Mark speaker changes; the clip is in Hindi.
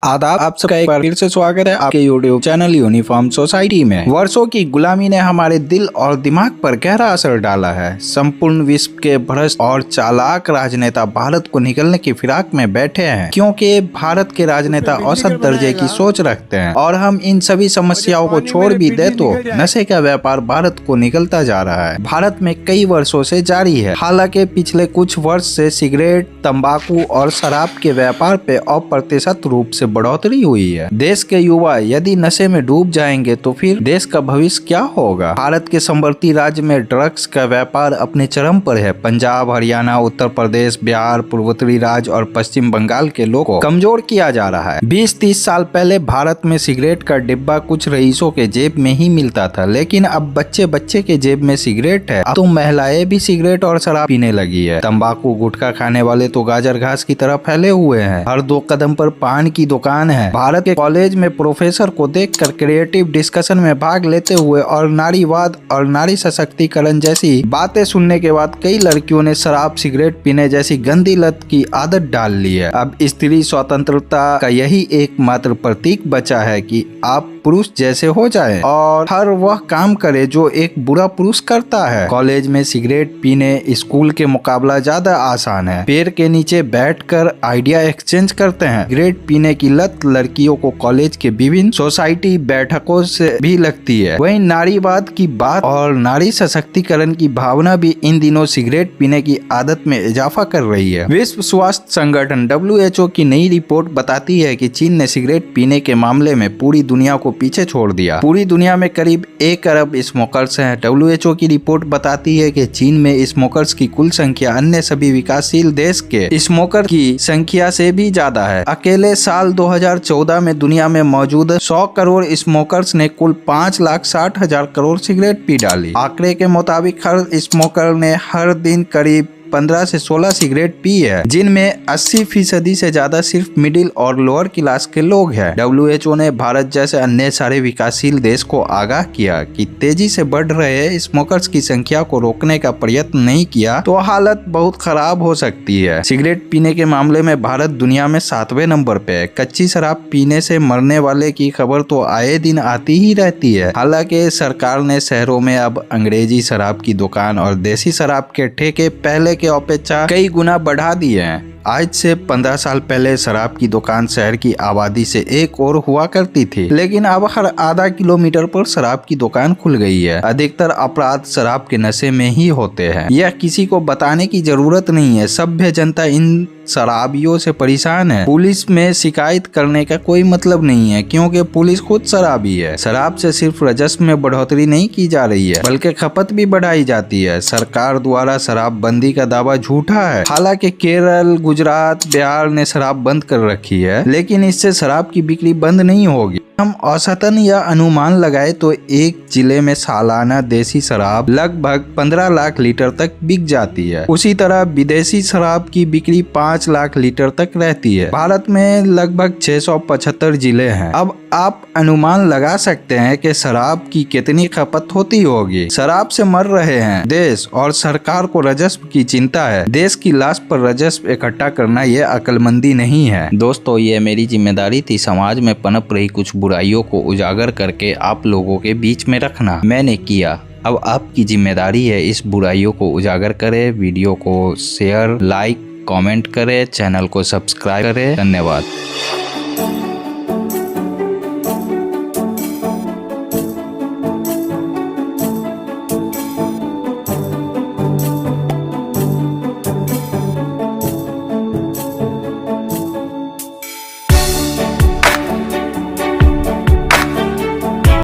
Speaker 1: आदाब, आप सबका एक बार फिर से स्वागत है आपके YouTube चैनल यूनिफॉर्म सोसाइटी में। वर्षों की गुलामी ने हमारे दिल और दिमाग पर गहरा असर डाला है। संपूर्ण विश्व के भ्रष्ट और चालाक राजनेता भारत को निगलने की फिराक में बैठे हैं, क्योंकि भारत के राजनेता औसत दर्जे की सोच रखते हैं और हम इन सभी समस्याओं को छोड़ भी दे तो नशे का व्यापार भारत को निगलता जा रहा है। भारत में कई वर्षों से जारी है। हालांकि पिछले कुछ वर्ष से सिगरेट, तंबाकू और शराब के व्यापार पे अप्रत्याशित रूप से बढ़ोतरी हुई है। देश के युवा यदि नशे में डूब जाएंगे तो फिर देश का भविष्य क्या होगा। भारत के समवर्ती राज्य में ड्रग्स का व्यापार अपने चरम पर है। पंजाब, हरियाणा, उत्तर प्रदेश, बिहार, पूर्वोत्तरी राज्य और पश्चिम बंगाल के लोगों को कमजोर किया जा रहा है। 20-30 साल पहले भारत में सिगरेट का डिब्बा कुछ रईसों के जेब में ही मिलता था, लेकिन अब बच्चे बच्चे के जेब में सिगरेट है। अब तो महिलाएं भी सिगरेट और शराब पीने लगी है। तंबाकू गुटखा खाने वाले तो गाजर घास की तरह फैले हुए हैं। हर 2 कदम पर पान की दुकान है। भारत के कॉलेज में प्रोफेसर को देखकर क्रिएटिव डिस्कशन में भाग लेते हुए और नारीवाद और नारी सशक्तिकरण जैसी बातें सुनने के बाद कई लड़कियों ने शराब सिगरेट पीने जैसी गंदी लत की आदत डाल ली है। अब स्त्री स्वतंत्रता का यही एकमात्र प्रतीक बचा है कि आप पुरुष जैसे हो जाएं और हर वह काम करे जो एक बुरा पुरुष करता है। कॉलेज में सिगरेट पीने स्कूल के मुकाबला ज्यादा आसान है। पेड़ के नीचे बैठकर आइडिया एक्सचेंज करते हैं। सिगरेट पीने की लत लड़कियों को कॉलेज के विभिन्न सोसाइटी बैठकों से भी लगती है। वहीं नारीवाद की बात और नारी सशक्तिकरण की भावना भी इन दिनों सिगरेट पीने की आदत में इजाफा कर रही है। विश्व स्वास्थ्य संगठन WHO की नई रिपोर्ट बताती है कि चीन ने सिगरेट पीने के मामले में पूरी दुनिया को पीछे छोड़ दिया। पूरी दुनिया में करीब 1 अरब स्मोकर्स हैं। WHO की रिपोर्ट बताती है कि चीन में स्मोकर्स की कुल संख्या अन्य सभी विकासशील देश के स्मोकर की संख्या से भी ज्यादा है। अकेले साल 2014 में दुनिया में मौजूद 100 करोड़ स्मोकर्स ने कुल 5,60,000 करोड़ सिगरेट पी डाली। आंकड़े के मुताबिक हर स्मोकर ने हर दिन करीब 15 से 16 सिगरेट पी है, जिनमें 80% से ज्यादा सिर्फ मिडिल और लोअर क्लास के लोग हैं। WHO ने भारत जैसे अन्य सारे विकासशील देश को आगाह किया कि तेजी से बढ़ रहे स्मोकर्स की संख्या को रोकने का प्रयत्न नहीं किया तो हालत बहुत खराब हो सकती है। सिगरेट पीने के मामले में भारत दुनिया में 7वें नंबर पे है। कच्ची शराब पीने से मरने वाले की खबर तो आए दिन आती ही रहती है। हालांकि सरकार ने शहरों में अब अंग्रेजी शराब की दुकान और देसी शराब के ठेके पहले के अपेक्षा कई गुना बढ़ा दिए हैं। आज से 15 साल पहले शराब की दुकान शहर की आबादी से एक और हुआ करती थी, लेकिन अब हर आधा किलोमीटर पर शराब की दुकान खुल गई है। अधिकतर अपराध शराब के नशे में ही होते हैं। यह किसी को बताने की जरूरत नहीं है। सभ्य जनता इन शराबियों से परेशान है। पुलिस में शिकायत करने का कोई मतलब नहीं है, क्योंकि पुलिस खुद शराबी है। शराब से सिर्फ राजस्व में बढ़ोतरी नहीं की जा रही है, बल्कि खपत भी बढ़ाई जाती है। सरकार द्वारा शराबबंदी का दावा झूठा है। हालांकि केरल, गुजरात, बिहार ने शराब बंद कर रखी है, लेकिन इससे शराब की बिक्री बंद नहीं होगी। हम औसतन या अनुमान लगाए तो एक जिले में सालाना देसी शराब लगभग 15 लाख लीटर तक बिक जाती है। उसी तरह विदेशी शराब की बिक्री 5 लाख लीटर तक रहती है। भारत में लगभग 675 जिले हैं। अब आप अनुमान लगा सकते हैं कि शराब की कितनी खपत होती होगी। शराब से मर रहे हैं देश और सरकार को राजस्व की चिंता है। देश की लाश पर राजस्व इकट्ठा करना ये अक्लमंदी नहीं है। दोस्तों, ये मेरी जिम्मेदारी थी समाज में पनप रही कुछ बुराइयों को उजागर करके आप लोगों के बीच में रखना। मैंने किया। अब आपकी जिम्मेदारी है इस बुराइयों को उजागर करें। वीडियो को शेयर, लाइक, कमेंट करें, चैनल को सब्सक्राइब करें। धन्यवाद।